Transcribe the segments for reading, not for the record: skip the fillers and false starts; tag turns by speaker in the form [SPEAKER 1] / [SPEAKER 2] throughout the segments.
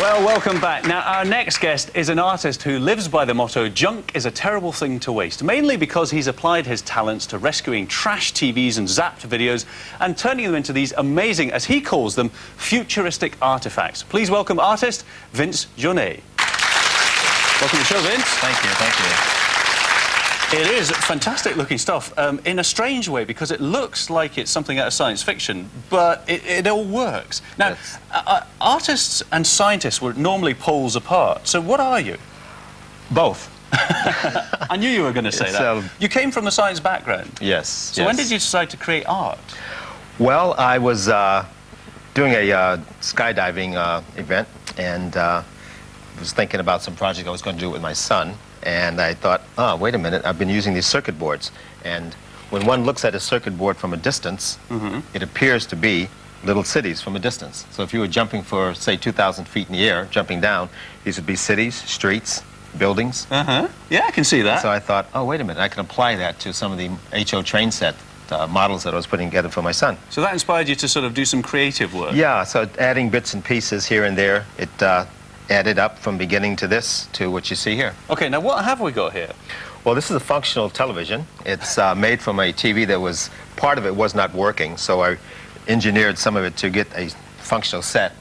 [SPEAKER 1] Well, welcome back. Now, our next guest is an artist who lives by the motto, junk is a terrible thing to waste, mainly because he's applied his talents to rescuing trash TVs and zapped videos and turning them into these amazing, as he calls them, futuristic artifacts. Please welcome artist Vincent Jo-Nes. Welcome to the show, Vince.
[SPEAKER 2] Thank you, thank you.
[SPEAKER 1] It is fantastic-looking stuff, in a strange way, because it looks like it's something out of science fiction, but it all works. Now,
[SPEAKER 2] Yes.
[SPEAKER 1] Artists and scientists were normally poles apart, so what are you?
[SPEAKER 2] Both.
[SPEAKER 1] I knew you were going to say that. You came from the science background.
[SPEAKER 2] Yes.
[SPEAKER 1] So when did you decide to create art?
[SPEAKER 2] Well, I was doing a skydiving event, and was thinking about some project I was going to do with my son. And I thought, oh, wait a minute, I've been using these circuit boards. And when one looks at a circuit board from a distance, it appears to be little cities from a distance. So if you were jumping for, say, 2,000 feet in the air, jumping down, these would be cities, streets, buildings.
[SPEAKER 1] Yeah, I can see that.
[SPEAKER 2] So I thought, oh, wait a minute, I can apply that to some of the HO train set models that I was putting together for my son.
[SPEAKER 1] So that inspired you to sort of do some creative work?
[SPEAKER 2] Yeah, so adding bits and pieces here and there, it added up from beginning to this to what you see here.
[SPEAKER 1] Okay, now what have we got here?
[SPEAKER 2] Well, this is a functional television. It's made from a TV that was, part of it was not working, so I engineered some of it to get a functional set.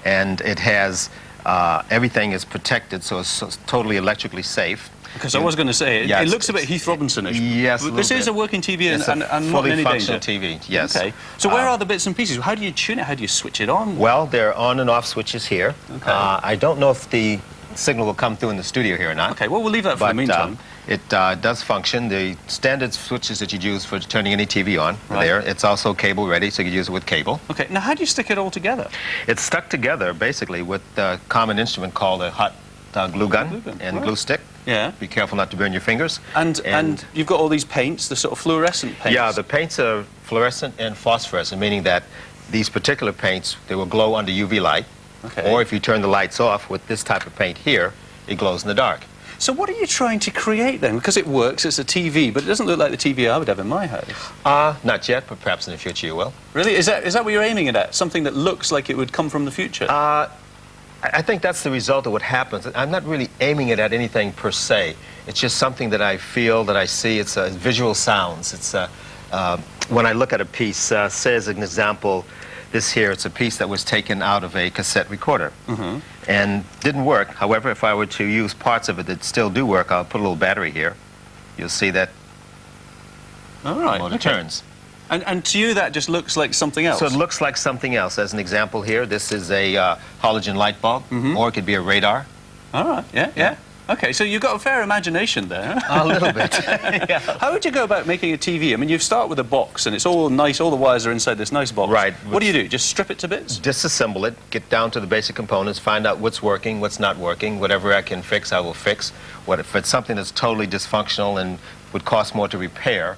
[SPEAKER 2] And it has, everything is protected, so it's totally electrically safe.
[SPEAKER 1] Because I was going to say, it looks a bit Heath Robinson-ish.
[SPEAKER 2] Yes,
[SPEAKER 1] this is a working TV and not in
[SPEAKER 2] fully
[SPEAKER 1] any
[SPEAKER 2] functional
[SPEAKER 1] danger.
[SPEAKER 2] TV, yes.
[SPEAKER 1] Okay. So where are the bits and pieces? How do you tune it? How do you switch it on?
[SPEAKER 2] Well, there are on and off switches here.
[SPEAKER 1] Okay.
[SPEAKER 2] I don't know if the signal will come through in the studio here or not.
[SPEAKER 1] Okay, well, we'll leave that for the meantime.
[SPEAKER 2] It does function. The standard switches that you'd use for turning any TV on are there. It's also cable ready, so you can use it with cable.
[SPEAKER 1] Okay, now how do you stick it all together?
[SPEAKER 2] It's stuck together, basically, with a common instrument called a hot glue gun and glue stick.
[SPEAKER 1] Yeah.
[SPEAKER 2] Be careful not to burn your fingers.
[SPEAKER 1] And you've got all these paints, the sort of fluorescent paints.
[SPEAKER 2] Yeah, the paints are fluorescent and phosphorescent, meaning that these particular paints, they will glow under UV light.
[SPEAKER 1] Okay.
[SPEAKER 2] Or if you turn the lights off with this type of paint here, it glows in the dark.
[SPEAKER 1] So what are you trying to create then? Because it works, it's a TV, but it doesn't look like the TV I would have in my house.
[SPEAKER 2] Not yet, but perhaps in the future you will.
[SPEAKER 1] Really? Is that what you're aiming at? Something that looks like it would come from the future?
[SPEAKER 2] I think that's the result of what happens. I'm not really aiming it at anything per se. It's just something that I feel, that I see. It's visual sounds. It's when I look at a piece, say as an example, this here, it's a piece that was taken out of a cassette recorder and didn't work. However, if I were to use parts of it that still do work, I'll put a little battery here. You'll see that
[SPEAKER 1] all right,
[SPEAKER 2] the motor turns.
[SPEAKER 1] And to you, that just looks like something else?
[SPEAKER 2] So it looks like something else. As an example here, this is a halogen light bulb, or it could be a radar.
[SPEAKER 1] All right, yeah. Okay, so you've got a fair imagination there.
[SPEAKER 2] A little bit.
[SPEAKER 1] Yeah. How would you go about making a TV? I mean, you start with a box, and it's all nice, all the wires are inside this nice box.
[SPEAKER 2] Right.
[SPEAKER 1] What do you do? Just strip it to bits?
[SPEAKER 2] Disassemble it, get down to the basic components, find out what's working, what's not working. Whatever I can fix, I will fix. If it's something that's totally dysfunctional and would cost more to repair,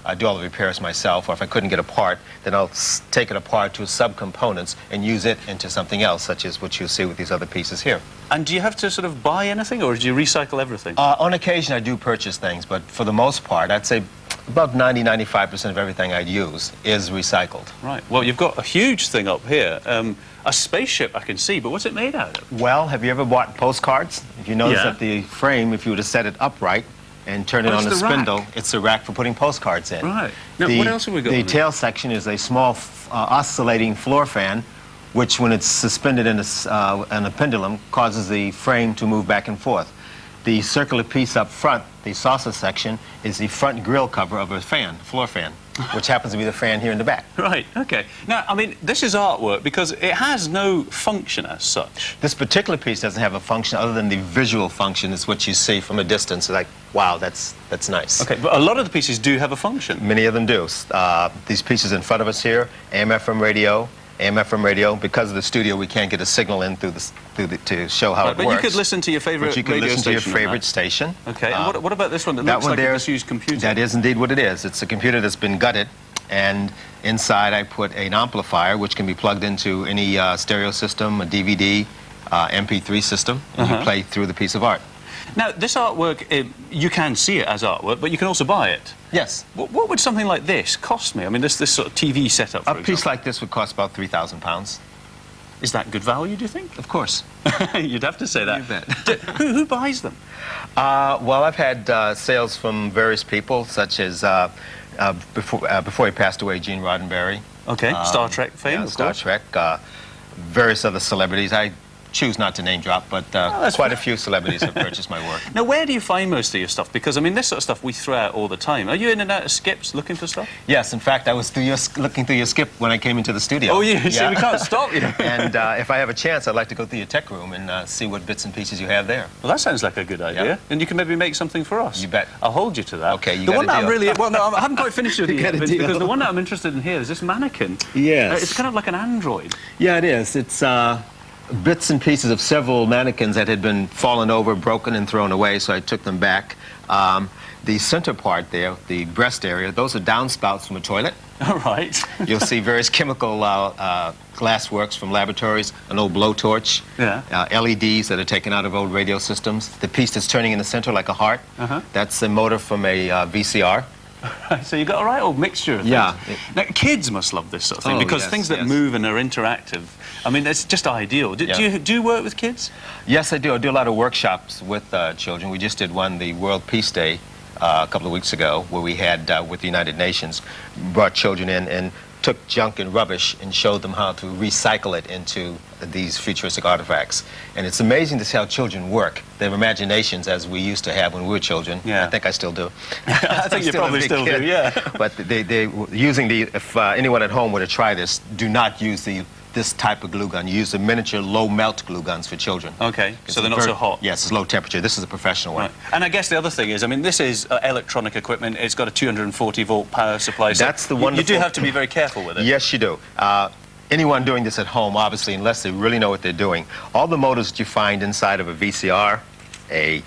[SPEAKER 2] I do all the repairs myself, or if I couldn't get a part, then I'll take it apart to subcomponents and use it into something else, such as what you'll see with these other pieces here.
[SPEAKER 1] And do you have to sort of buy anything, or do you recycle everything?
[SPEAKER 2] On occasion, I do purchase things, but for the most part, I'd say about 90–95% of everything I use is recycled.
[SPEAKER 1] Right. Well, you've got a huge thing up here. A spaceship I can see, but what's it made out of?
[SPEAKER 2] Well, have you ever bought postcards? If you notice that the frame, if you were to set it upright, and turn it on the spindle,
[SPEAKER 1] rack.
[SPEAKER 2] it's a rack for putting postcards in.
[SPEAKER 1] Right. Now, what else have we got?
[SPEAKER 2] The tail section is a small oscillating floor fan, which when it's suspended in a pendulum, causes the frame to move back and forth. The circular piece up front, the saucer section, is the front grill cover of a fan, floor fan, which happens to be the fan here in the back.
[SPEAKER 1] Right, okay. Now, I mean, this is artwork because it has no function as such.
[SPEAKER 2] This particular piece doesn't have a function other than the visual function. It's what you see from a distance, like, wow, that's nice.
[SPEAKER 1] Okay, but a lot of the pieces do have a function.
[SPEAKER 2] Many of them do. These pieces in front of us here, AM/FM radio, because of the studio, we can't get a signal in to show how it works.
[SPEAKER 1] But you could listen to your favorite radio station.
[SPEAKER 2] But you could listen to your favorite station.
[SPEAKER 1] Okay, and what about this one that looks like a disused computer?
[SPEAKER 2] That is indeed what it is. It's a computer that's been gutted, and inside I put an amplifier, which can be plugged into any stereo system, a DVD, MP3 system, and you play through the piece of art.
[SPEAKER 1] Now, this artwork, you can see it as artwork, but you can also buy it.
[SPEAKER 2] Yes.
[SPEAKER 1] What would something like this cost me? I mean, this sort of TV setup, for example.
[SPEAKER 2] A piece like this would cost about £3,000.
[SPEAKER 1] Is that good value, do you think?
[SPEAKER 2] Of course.
[SPEAKER 1] You'd have to say that.
[SPEAKER 2] You bet.
[SPEAKER 1] Who buys them?
[SPEAKER 2] Well, I've had sales from various people, such as before he passed away, Gene Roddenberry.
[SPEAKER 1] Okay, Star Trek fame,
[SPEAKER 2] Yeah,
[SPEAKER 1] of
[SPEAKER 2] Star
[SPEAKER 1] course.
[SPEAKER 2] Trek. Various other celebrities. I choose not to name drop, but quite a few celebrities have purchased my work.
[SPEAKER 1] Now, where do you find most of your stuff? Because, I mean, this sort of stuff we throw out all the time. Are you in and out of skips looking for stuff?
[SPEAKER 2] Yes, in fact, I was looking through your skip when I came into the studio.
[SPEAKER 1] Oh, yeah, see, we can't stop you.
[SPEAKER 2] And if I have a chance, I'd like to go through your tech room and see what bits and pieces you have there.
[SPEAKER 1] Well, that sounds like a good idea.
[SPEAKER 2] Yeah.
[SPEAKER 1] And you can maybe make something for us.
[SPEAKER 2] You bet.
[SPEAKER 1] I'll hold you to that.
[SPEAKER 2] Okay, you
[SPEAKER 1] the
[SPEAKER 2] got
[SPEAKER 1] one
[SPEAKER 2] a
[SPEAKER 1] that I'm
[SPEAKER 2] deal.
[SPEAKER 1] really... Well, no, I haven't quite finished with you yet,
[SPEAKER 2] got a
[SPEAKER 1] Vince,
[SPEAKER 2] deal.
[SPEAKER 1] because the one that I'm interested in here is this mannequin.
[SPEAKER 2] Yes.
[SPEAKER 1] It's kind of like an android.
[SPEAKER 2] Yeah, it is. It's bits and pieces of several mannequins that had been fallen over, broken, and thrown away, so I took them back. The center part there, the breast area, those are downspouts from a toilet.
[SPEAKER 1] All right.
[SPEAKER 2] You'll see various chemical glass works from laboratories, an old blowtorch,
[SPEAKER 1] Yeah.
[SPEAKER 2] LEDs that are taken out of old radio systems. The piece that's turning in the center like a heart, that's a motor from a VCR.
[SPEAKER 1] So you've got a right old mixture of things.
[SPEAKER 2] Yeah.
[SPEAKER 1] Now, kids must love this sort of thing,
[SPEAKER 2] Oh,
[SPEAKER 1] because
[SPEAKER 2] yes,
[SPEAKER 1] things that
[SPEAKER 2] yes.
[SPEAKER 1] move and are interactive, I mean, it's just ideal. Do you work with kids?
[SPEAKER 2] Yes, I do. I do a lot of workshops with children. We just did one, the World Peace Day, a couple of weeks ago, where we had, with the United Nations, brought children in and took junk and rubbish and showed them how to recycle it into these futuristic artifacts. And it's amazing to see how children work. Their imaginations, as we used to have when we were children.
[SPEAKER 1] Yeah.
[SPEAKER 2] I think I still do.
[SPEAKER 1] I think you probably still do, yeah.
[SPEAKER 2] But they using the, if anyone at home were to try this, do not use this type of glue gun. You use the miniature low melt glue guns for children.
[SPEAKER 1] Okay, so they're
[SPEAKER 2] It's
[SPEAKER 1] not so hot.
[SPEAKER 2] Yes, it's low temperature. This is a professional one.
[SPEAKER 1] Right. And I guess the other thing is, I mean, this is electronic equipment. It's got a 240-volt power supply. So
[SPEAKER 2] That's the
[SPEAKER 1] you
[SPEAKER 2] wonderful...
[SPEAKER 1] do have to be very careful with it.
[SPEAKER 2] Yes, you do. Anyone doing this at home, obviously, unless they really know what they're doing, all the motors that you find inside of a VCR, a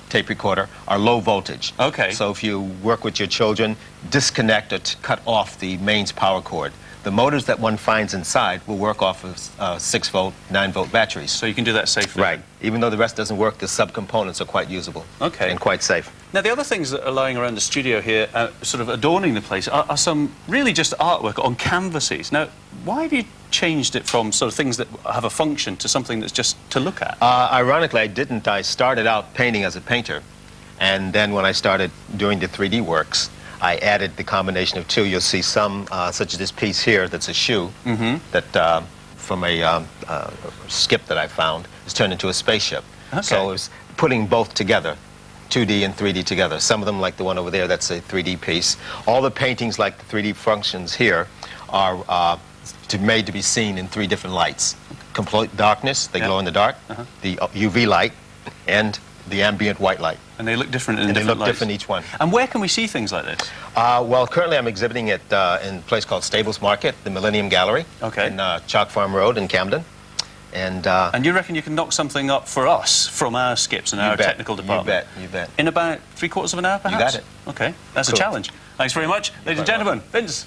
[SPEAKER 2] tape recorder, are low voltage.
[SPEAKER 1] Okay.
[SPEAKER 2] So if you work with your children, disconnect or cut off the mains power cord. The motors that one finds inside will work off of 6-volt, 9-volt batteries.
[SPEAKER 1] So you can do that safely.
[SPEAKER 2] Right. Even though the rest doesn't work, the subcomponents are quite usable.
[SPEAKER 1] Okay.
[SPEAKER 2] And quite safe.
[SPEAKER 1] Now, the other things that are lying around the studio here, sort of adorning the place, are some really just artwork on canvases. Now, why have you changed it from sort of things that have a function to something that's just to look at?
[SPEAKER 2] Ironically, I didn't. I started out painting as a painter. And then when I started doing the 3D works, I added the combination of two. You'll see some, such as this piece here, that's a shoe, that from a skip that I found, is turned into a spaceship.
[SPEAKER 1] Okay.
[SPEAKER 2] So it's putting both together, 2D and 3D together. Some of them, like the one over there, that's a 3D piece. All the paintings, like the 3D functions here, are made to be seen in 3 different lights. Complete darkness, they glow in the dark, the UV light, and the ambient white light.
[SPEAKER 1] And they look different in
[SPEAKER 2] And they
[SPEAKER 1] different
[SPEAKER 2] look
[SPEAKER 1] lights.
[SPEAKER 2] different each one.
[SPEAKER 1] And where can we see things like this?
[SPEAKER 2] Well, currently I'm exhibiting it in a place called Stables Market, the Millennium Gallery,
[SPEAKER 1] Okay.
[SPEAKER 2] in Chalk Farm Road in Camden. And
[SPEAKER 1] And you reckon you can knock something up for us from our skips and our
[SPEAKER 2] bet,
[SPEAKER 1] technical department?
[SPEAKER 2] You bet.
[SPEAKER 1] In about 3/4 of an hour, perhaps?
[SPEAKER 2] got it.
[SPEAKER 1] Okay, that's a
[SPEAKER 2] Cool.
[SPEAKER 1] challenge. Thanks very much. Ladies and
[SPEAKER 2] very
[SPEAKER 1] gentlemen, Vince.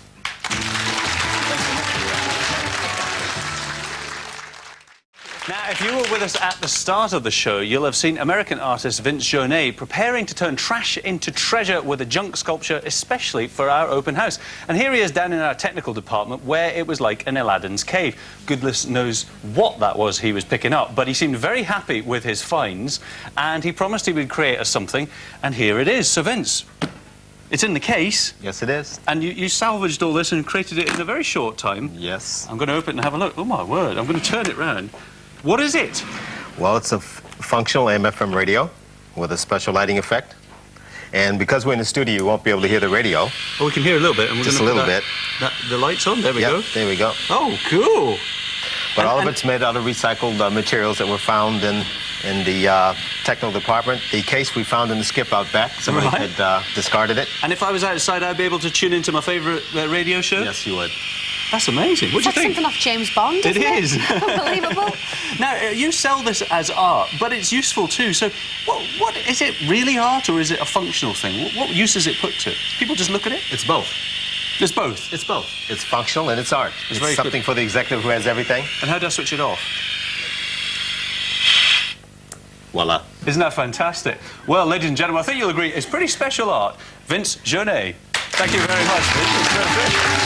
[SPEAKER 1] Now, if you were with us at the start of the show, you'll have seen American artist Vincent Jo-Nes preparing to turn trash into treasure with a junk sculpture, especially for our open house. And here he is down in our technical department, where it was like an Aladdin's cave. Goodness knows what that was he was picking up, but he seemed very happy with his finds, and he promised he would create us something, and here it is. So, Vince, it's in the case.
[SPEAKER 2] Yes, it is.
[SPEAKER 1] And you salvaged all this and created it in a very short time.
[SPEAKER 2] Yes.
[SPEAKER 1] I'm going to open it and have a look. Oh, my word. I'm going to turn it round. What is it?
[SPEAKER 2] Well, it's a functional AM/FM radio with a special lighting effect. And because we're in the studio, you won't be able to hear the radio.
[SPEAKER 1] Oh, we can hear a little bit. And we're
[SPEAKER 2] Just
[SPEAKER 1] gonna
[SPEAKER 2] a little
[SPEAKER 1] put
[SPEAKER 2] bit.
[SPEAKER 1] The light's on. There we go.
[SPEAKER 2] There we go.
[SPEAKER 1] Oh, cool.
[SPEAKER 2] But all of
[SPEAKER 1] and-
[SPEAKER 2] it's made out of recycled materials that were found in the technical department. The case we found in the skip out back, somebody
[SPEAKER 1] Right.
[SPEAKER 2] had discarded it.
[SPEAKER 1] And if I was outside, I'd be able to tune into my favourite radio show?
[SPEAKER 2] Yes, you would.
[SPEAKER 1] That's amazing. What do you
[SPEAKER 3] That's
[SPEAKER 1] think?
[SPEAKER 3] something off James Bond,
[SPEAKER 1] It
[SPEAKER 3] isn't it?
[SPEAKER 1] is.
[SPEAKER 3] Unbelievable.
[SPEAKER 1] Now, you sell this as art, but it's useful too. So, what is it really art, or is it a functional thing? What use is it put to? People just look at it?
[SPEAKER 2] It's both.
[SPEAKER 1] There's both.
[SPEAKER 2] It's both. It's functional and it's art. It's
[SPEAKER 1] very
[SPEAKER 2] something
[SPEAKER 1] good.
[SPEAKER 2] for the executive who has everything.
[SPEAKER 1] And how do I switch it off?
[SPEAKER 2] Voila.
[SPEAKER 1] Isn't that fantastic? Well, ladies and gentlemen, I think you'll agree it's pretty special art. Vince Jo-Nes. Thank you very much, Vince.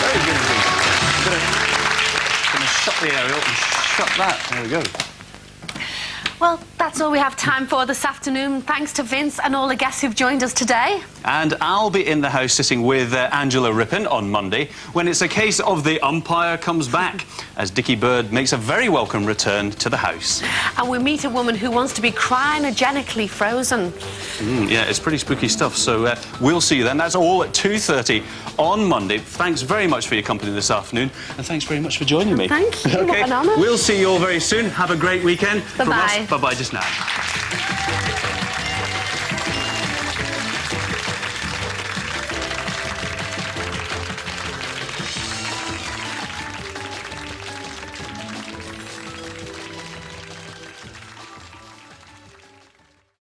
[SPEAKER 1] Very good indeed. I'm going to shut the aerial and up that. There we go.
[SPEAKER 3] Well, that's all we have time for this afternoon. Thanks to Vince and all the guests who've joined us today.
[SPEAKER 1] And I'll be in the house sitting with Angela Rippon on Monday when it's a case of the umpire comes back, as Dickie Bird makes a very welcome return to the house.
[SPEAKER 3] And we meet a woman who wants to be cryogenically frozen.
[SPEAKER 1] Yeah, it's pretty spooky stuff, so we'll see you then. That's all at 2:30 on Monday. Thanks very much for your company this afternoon, and thanks very much for joining me.
[SPEAKER 3] Thank you.
[SPEAKER 1] Okay,
[SPEAKER 3] what an honour.
[SPEAKER 1] we'll see you all very soon. Have a great weekend.
[SPEAKER 3] Bye-bye.
[SPEAKER 1] Bye-bye just now.